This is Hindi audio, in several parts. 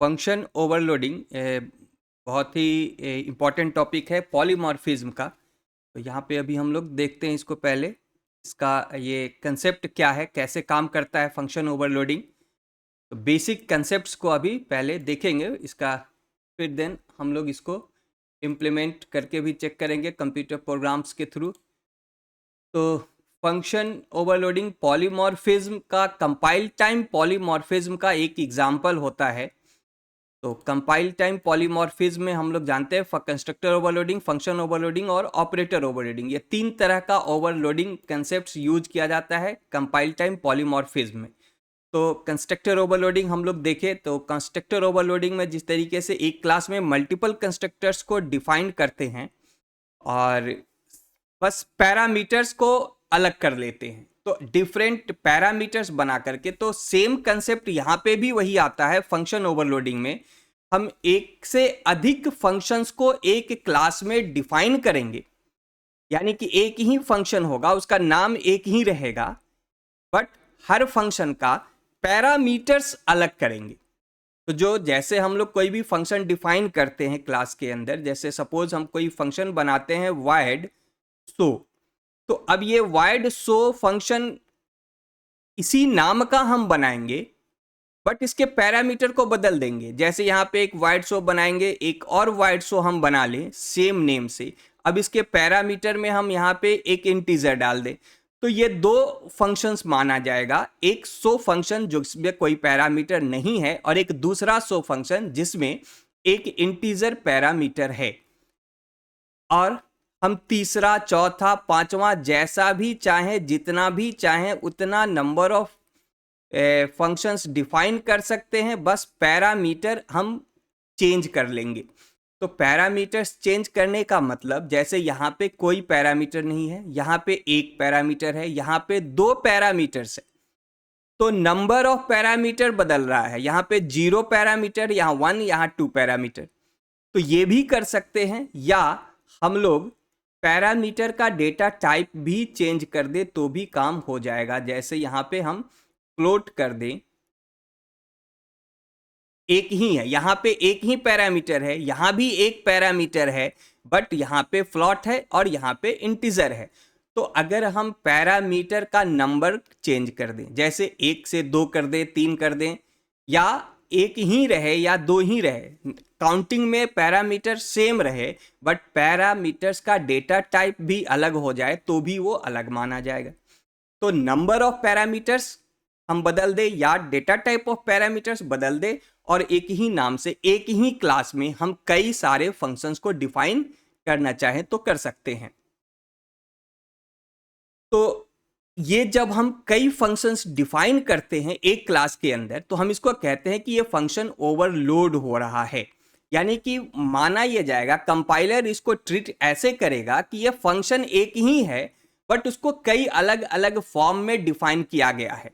फंक्शन ओवरलोडिंग बहुत ही इम्पॉर्टेंट टॉपिक है पॉलीमॉर्फिज्म का। तो यहाँ पे अभी हम लोग देखते हैं इसको पहले, इसका ये कंसेप्ट क्या है, कैसे काम करता है फंक्शन ओवरलोडिंग। तो बेसिक कंसेप्ट्स को अभी पहले देखेंगे इसका, फिर देन हम लोग इसको इम्प्लीमेंट करके भी चेक करेंगे कंप्यूटर प्रोग्राम्स के थ्रू। तो फंक्शन ओवरलोडिंग पॉलीमॉर्फिज्म का कंपाइल टाइम पॉलीमॉर्फिज्म का एक एग्जाम्पल होता है। तो कंपाइल टाइम पॉलीमॉर्फिज्म में हम लोग जानते हैं कंस्ट्रक्टर ओवरलोडिंग, फंक्शन ओवरलोडिंग और ऑपरेटर ओवरलोडिंग, ये तीन तरह का ओवरलोडिंग कंसेप्ट्स यूज किया जाता है कंपाइल टाइम पॉलीमॉर्फिज्म में। तो कंस्ट्रक्टर ओवरलोडिंग हम लोग देखें तो कंस्ट्रक्टर ओवरलोडिंग में जिस तरीके से एक क्लास में मल्टीपल कंस्ट्रक्टर्स को डिफाइन करते हैं और बस पैरामीटर्स को अलग कर लेते हैं, तो डिफरेंट पैरामीटर्स बना करके, तो सेम कंसेप्ट यहाँ पे भी वही आता है फंक्शन ओवरलोडिंग में। हम एक से अधिक फंक्शंस को एक क्लास में डिफाइन करेंगे, यानी कि एक ही फंक्शन होगा, उसका नाम एक ही रहेगा, बट हर फंक्शन का पैरामीटर्स अलग करेंगे। तो जो जैसे हम लोग कोई भी फंक्शन डिफाइन करते हैं क्लास के अंदर, जैसे सपोज हम कोई फंक्शन बनाते हैं वाइड सो, तो अब ये वाइड सो फंक्शन इसी नाम का हम बनाएंगे, बट इसके पैरामीटर को बदल देंगे। जैसे यहाँ पे एक वाइड शो बनाएंगे, एक और वाइड शो हम बना लें सेम नेम से, अब इसके पैरामीटर में हम यहाँ पे एक इंटीजर डाल दें, तो ये दो फंक्शंस माना जाएगा। एक सो फंक्शन जिसमें कोई पैरामीटर नहीं है और एक दूसरा सो फंक्शन जिसमें एक इंटीजर पैरामीटर है। और हम तीसरा, चौथा, पांचवा जैसा भी चाहें, जितना भी चाहें उतना नंबर ऑफ फंक्शंस डिफाइन कर सकते हैं, बस पैरामीटर हम चेंज कर लेंगे। तो पैरामीटर्स चेंज करने का मतलब, जैसे यहाँ पे कोई पैरामीटर नहीं है, यहाँ पे एक पैरामीटर है, यहाँ पे दो पैरामीटर्स है, तो नंबर ऑफ पैरामीटर बदल रहा है। यहाँ पे 0 पैरामीटर, यहाँ 1, यहाँ 2 पैरामीटर। तो ये भी कर सकते हैं, या हम लोग पैरामीटर का डेटा टाइप भी चेंज कर दे तो भी काम हो जाएगा। जैसे यहाँ पे हम फ्लोट कर दें, एक ही है, यहाँ पे एक ही पैरामीटर है, यहाँ भी एक पैरामीटर है, बट यहाँ पे फ्लोट है और यहाँ पे इंटीजर है। तो अगर हम पैरामीटर का नंबर चेंज कर दें, जैसे 1 से 2 कर दें, 3 कर दें, या एक ही रहे या दो ही रहे, काउंटिंग में पैरामीटर सेम रहे बट पैरामीटर्स का डेटा टाइप भी अलग हो जाए तो भी वो अलग माना जाएगा। तो नंबर ऑफ पैरामीटर्स हम बदल दे या डेटा टाइप ऑफ पैरामीटर्स बदल दे, और एक ही नाम से एक ही क्लास में हम कई सारे फंक्शंस को डिफाइन करना चाहें तो कर सकते हैं। तो ये जब हम कई फंक्शंस डिफाइन करते हैं एक क्लास के अंदर, तो हम इसको कहते हैं कि ये फंक्शन ओवरलोड हो रहा है। यानी कि माना यह जाएगा, कंपाइलर इसको ट्रीट ऐसे करेगा कि ये फंक्शन एक ही है बट उसको कई अलग अलग फॉर्म में डिफाइन किया गया है।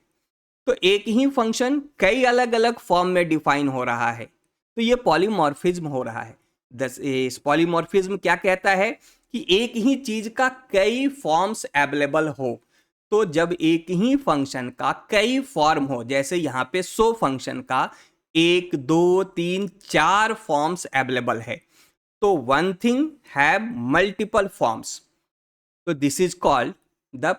तो एक ही फंक्शन कई अलग अलग फॉर्म में डिफाइन हो रहा है, तो ये पॉलीमॉर्फिज्म हो रहा है। इस पॉलीमॉर्फिज्म क्या कहता है कि एक ही चीज का कई फॉर्म्स अवेलेबल हो। तो जब एक ही फंक्शन का कई फॉर्म हो, जैसे यहाँ पे सो फंक्शन का 1, 2, 3, 4 फॉर्म्स अवेलेबल है, तो one thing have multiple forms, तो this is called the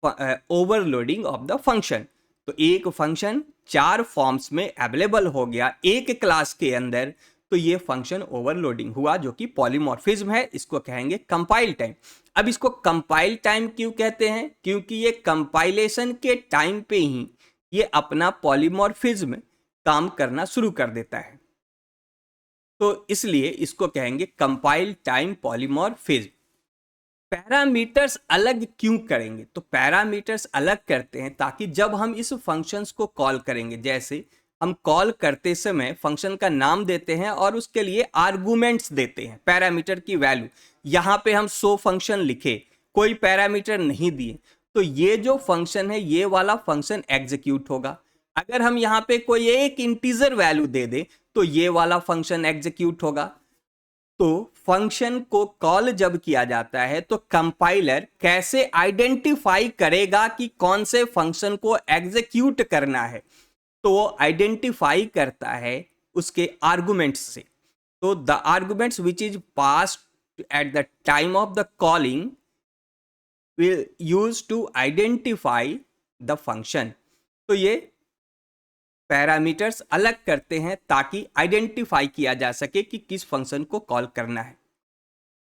overloading of the function. तो एक फंक्शन 4 फॉर्म्स में अवेलेबल हो गया एक क्लास के अंदर, तो ये फंक्शन ओवरलोडिंग हुआ, जो कि पॉलीमॉर्फिज्म है। इसको कहेंगे कंपाइल टाइम। अब इसको कंपाइल टाइम क्यों कहते हैं? क्योंकि ये कंपाइलेशन के टाइम पे ही ये अपना पॉलीमॉर्फिज्म काम करना शुरू कर देता है, तो इसलिए इसको कहेंगे कंपाइल टाइम पॉलीमॉर्फिज्म। पैरामीटर्स अलग क्यों करेंगे? तो पैरामीटर्स अलग करते हैं ताकि जब हम इस फंक्शंस को कॉल करेंगे, जैसे हम कॉल करते समय फंक्शन का नाम देते हैं और उसके लिए आर्गुमेंट्स देते हैं, पैरामीटर की वैल्यू। यहाँ पे हम सो फंक्शन लिखे, कोई पैरामीटर नहीं दिए, तो ये जो फंक्शन है ये वाला फंक्शन एग्जीक्यूट होगा। अगर हम यहाँ पे कोई एक इंटीजर वैल्यू दे दे तो ये वाला फंक्शन एग्जीक्यूट होगा। तो फंक्शन को कॉल जब किया जाता है तो कंपाइलर कैसे आइडेंटिफाई करेगा कि कौन से फंक्शन को एग्जीक्यूट करना है? तो वो आइडेंटिफाई करता है उसके आर्गुमेंट्स से। तो the arguments which is passed at the time of the calling will use to identify the function. तो ये पैरामीटर्स अलग करते हैं ताकि आइडेंटिफाई किया जा सके कि किस फंक्शन को कॉल करना है।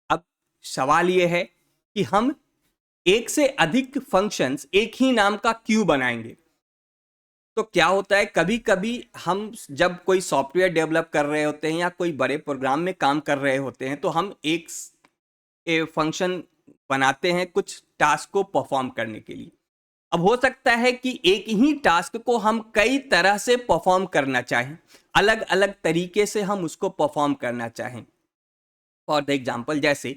अब सवाल ये है कि हम एक से अधिक फंक्शंस एक ही नाम का क्यों बनाएंगे। तो क्या होता है, कभी कभी हम जब कोई सॉफ्टवेयर डेवलप कर रहे होते हैं या कोई बड़े प्रोग्राम में काम कर रहे होते हैं तो हम एक फंक्शन बनाते हैं कुछ टास्क को परफॉर्म करने के लिए। अब हो सकता है कि एक ही टास्क को हम कई तरह से परफॉर्म करना चाहें, अलग अलग तरीके से हम उसको परफॉर्म करना चाहें। फॉर द एग्जांपल, जैसे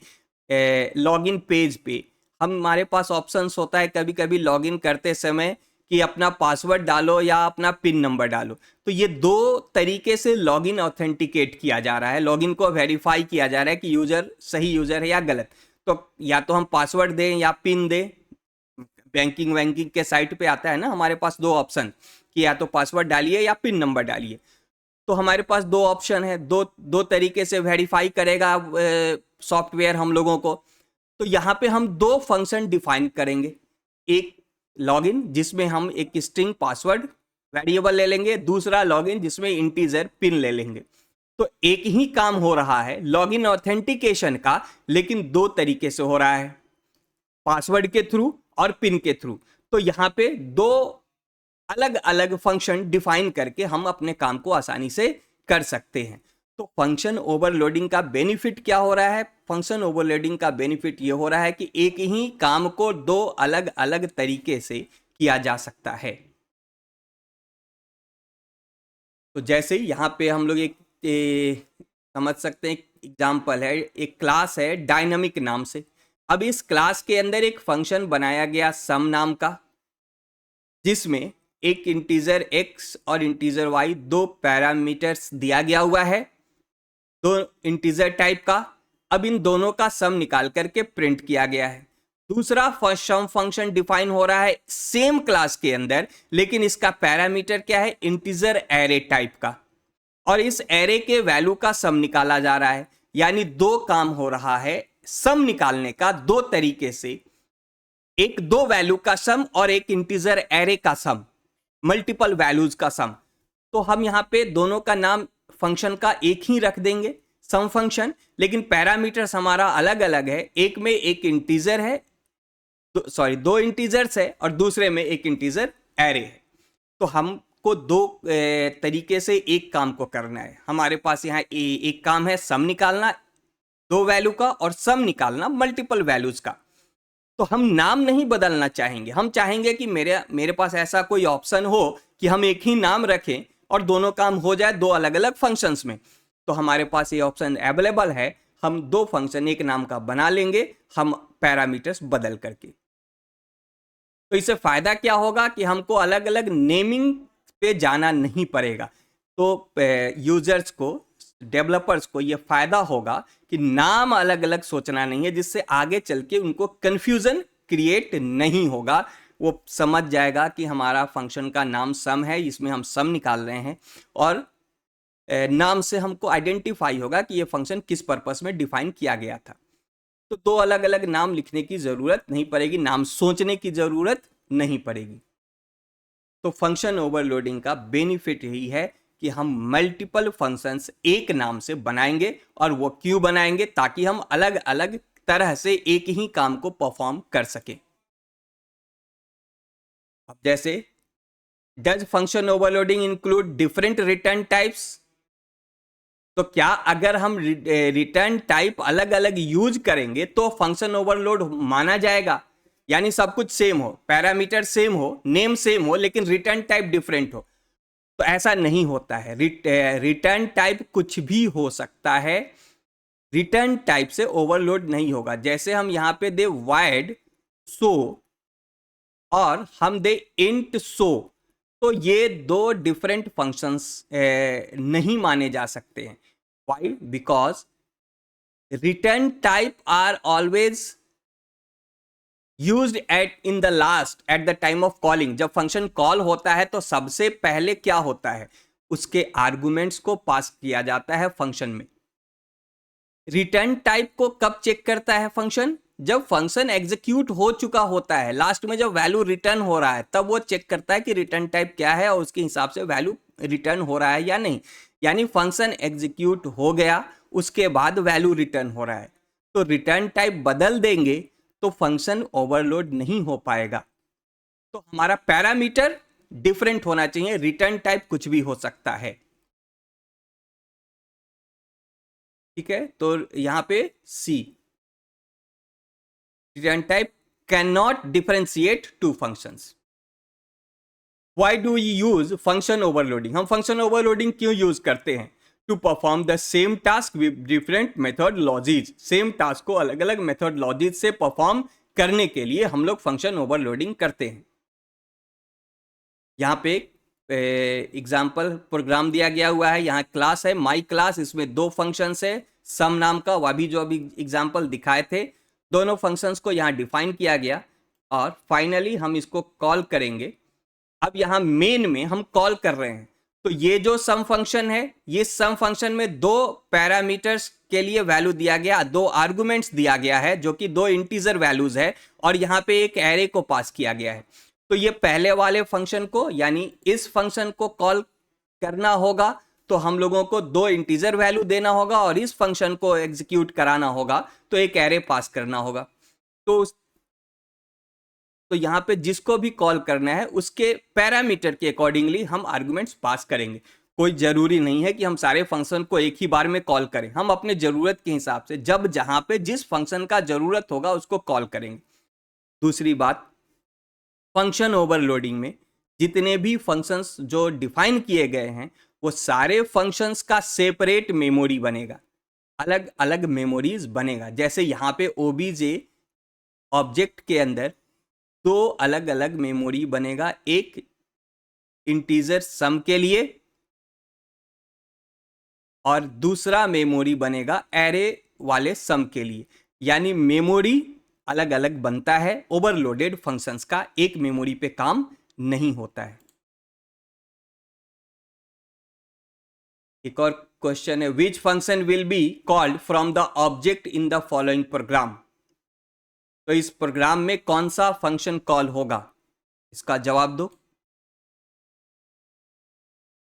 लॉगिन पेज पे हमारे पास ऑप्शंस होता है कभी कभी लॉगिन करते समय कि अपना पासवर्ड डालो या अपना पिन नंबर डालो। तो ये दो तरीके से लॉगिन ऑथेंटिकेट किया जा रहा है, लॉगिन को वेरीफाई किया जा रहा है कि यूजर सही यूजर है या गलत। तो या तो हम पासवर्ड दें या पिन दें। बैंकिंग के साइट पे आता है ना, हमारे पास दो ऑप्शन कि या तो पासवर्ड डालिए या पिन नंबर डालिए। तो हमारे पास दो ऑप्शन है, दो तरीके से वेरीफाई करेगा सॉफ्टवेयर हम लोगों को। तो यहाँ पे हम दो फंक्शन डिफाइन करेंगे, एक लॉगिन जिसमें हम एक स्ट्रिंग पासवर्ड वेरिएबल ले लेंगे, दूसरा लॉगिन जिसमें इंटीजर पिन ले लेंगे। तो एक ही काम हो रहा है लॉगिन ऑथेंटिकेशन का, लेकिन दो तरीके से हो रहा है, पासवर्ड के थ्रू और पिन के थ्रू। तो यहाँ पे दो अलग अलग फंक्शन डिफाइन करके हम अपने काम को आसानी से कर सकते हैं। तो फंक्शन ओवरलोडिंग का बेनिफिट क्या हो रहा है? फंक्शन ओवरलोडिंग का बेनिफिट ये हो रहा है कि एक ही काम को दो अलग अलग तरीके से किया जा सकता है। तो जैसे यहाँ पे हम लोग एक समझ सकते हैं, एग्जाम्पल है, एक क्लास है डायनामिक नाम से। अब इस क्लास के अंदर एक फंक्शन बनाया गया सम नाम का, जिसमें एक इंटीजर x और इंटीजर y दो पैरामीटर्स दिया गया हुआ है, दो इंटीजर टाइप का। अब इन दोनों का सम निकाल करके प्रिंट किया गया है। दूसरा सम फंक्शन डिफाइन हो रहा है सेम क्लास के अंदर, लेकिन इसका पैरामीटर क्या है? इंटीजर एरे टाइप का, और इस एरे के वैल्यू का सम निकाला जा रहा है। यानी दो काम हो रहा है सम निकालने का दो तरीके से, एक दो वैल्यू का सम और एक इंटीजर एरे का सम, मल्टीपल वैल्यूज का सम। तो हम यहाँ पे दोनों का नाम फंक्शन का एक ही रख देंगे, सम फंक्शन, लेकिन पैरामीटर्स हमारा अलग अलग है। एक में एक इंटीजर है, दो इंटीजर्स है, और दूसरे में एक इंटीजर एरे है। तो हमको दो तरीके से एक काम को करना है। हमारे पास यहाँ एक काम है सम निकालना दो वैल्यू का, और सम निकालना मल्टीपल वैल्यूज का। तो हम नाम नहीं बदलना चाहेंगे, हम चाहेंगे कि मेरे पास ऐसा कोई ऑप्शन हो कि हम एक ही नाम रखें और दोनों काम हो जाए दो अलग अलग फंक्शंस में। तो हमारे पास ये ऑप्शन अवेलेबल है, हम दो फंक्शन एक नाम का बना लेंगे, हम पैरामीटर्स बदल करके। तो इससे फायदा क्या होगा कि हमको अलग अलग नेमिंग पे जाना नहीं पड़ेगा। तो यूजर्स को, डेवलपर्स को ये फायदा होगा कि नाम अलग अलग सोचना नहीं है, जिससे आगे चल के उनको कंफ्यूजन क्रिएट नहीं होगा। वो समझ जाएगा कि हमारा फंक्शन का नाम सम है, इसमें हम सम निकाल रहे हैं, और नाम से हमको आइडेंटिफाई होगा कि ये फंक्शन किस पर्पस में डिफाइन किया गया था। तो दो अलग अलग नाम लिखने की जरूरत नहीं पड़ेगी, नाम सोचने की जरूरत नहीं पड़ेगी। तो फंक्शन ओवरलोडिंग का बेनिफिट यही है कि हम मल्टीपल फंक्शंस एक नाम से बनाएंगे। और वो क्यों बनाएंगे? ताकि हम अलग अलग तरह से एक ही काम को परफॉर्म कर सकें। अब जैसे, does function overloading include different return types? तो क्या अगर हम रिटर्न टाइप अलग अलग यूज करेंगे तो फंक्शन ओवरलोड माना जाएगा? यानी सब कुछ सेम हो, पैरामीटर सेम हो, नेम सेम हो, लेकिन रिटर्न टाइप डिफरेंट हो? तो ऐसा नहीं होता है। रिटर्न टाइप कुछ भी हो सकता है, रिटर्न टाइप से ओवरलोड नहीं होगा। जैसे हम यहाँ पे दे वाइड सो और हम दे इंट सो, तो ये दो डिफरेंट फंक्शंस नहीं माने जा सकते हैं। Why? Because return type are always used in the last at the time of calling. जब फंक्शन कॉल होता है तो सबसे पहले क्या होता है? उसके आर्गुमेंट्स को पास किया जाता है फंक्शन में। रिटर्न टाइप को कब चेक करता है फंक्शन? जब फंक्शन एग्जीक्यूट हो चुका होता है, लास्ट में जब वैल्यू रिटर्न हो रहा है तब वो चेक करता है कि रिटर्न टाइप क्या है और उसके हिसाब से वैल्यू रिटर्न हो रहा है या नहीं। यानी फंक्शन एग्जीक्यूट हो गया, उसके बाद वैल्यू रिटर्न हो रहा है, तो रिटर्न टाइप बदल देंगे तो फंक्शन ओवरलोड नहीं हो पाएगा। तो हमारा पैरामीटर डिफरेंट होना चाहिए, रिटर्न टाइप कुछ भी हो सकता है। ठीक है, तो यहां पे C, return type can not differentiate two functions. Why do we use function overloading? हम function overloading क्यों यूज करते हैं? To perform the same task with different methodologies. Same task को अलग अलग methodologies से perform करने के लिए हम लोग function overloading करते हैं। यहाँ पे एग्जाम्पल प्रोग्राम दिया गया हुआ है, यहाँ क्लास है माई क्लास, इसमें दो फंक्शंस है, सम नाम का, वह भी जो अभी एग्जाम्पल दिखाए थे, दोनों फंक्शंस को यहाँ डिफाइन किया गया और फाइनली हम इसको कॉल करेंगे। अब यहाँ मेन में हम कॉल कर रहे हैं, तो ये जो सम फंक्शन है, ये सम फंक्शन में दो पैरामीटर्स के लिए वैल्यू दिया गया, दो आर्गुमेंट्स दिया गया है जो कि दो इंटीजर वैल्यूज है और यहाँ पे एक एरे को पास किया गया है। तो ये पहले वाले फंक्शन को यानी इस फंक्शन को कॉल करना होगा तो हम लोगों को दो इंटीजर वैल्यू देना होगा और इस फंक्शन को एग्जीक्यूट कराना होगा तो एक एरे पास करना होगा। तो यहाँ पे जिसको भी कॉल करना है उसके पैरामीटर के अकॉर्डिंगली हम आर्गुमेंट्स पास करेंगे। कोई जरूरी नहीं है कि हम सारे फंक्शन को एक ही बार में कॉल करें, हम अपने जरूरत के हिसाब से जब जहां पे जिस फंक्शन का जरूरत होगा उसको कॉल करेंगे। दूसरी बात, फंक्शन ओवरलोडिंग में जितने भी फंक्शंस जो डिफाइन किए गए हैं वो सारे फंक्शंस का सेपरेट मेमोरी बनेगा, अलग अलग मेमोरीज बनेगा। जैसे यहाँ पे ओबीजे ऑब्जेक्ट के अंदर दो अलग अलग मेमोरी बनेगा, एक इंटीजर सम के लिए और दूसरा मेमोरी बनेगा एरे वाले सम के लिए। यानी मेमोरी अलग अलग बनता है, ओवरलोडेड फंक्शंस का एक मेमोरी पे काम नहीं होता है। एक और क्वेश्चन है, which function will be called from the object in the following programme? तो इस प्रोग्राम में कौन सा फंक्शन कॉल होगा, इसका जवाब दो।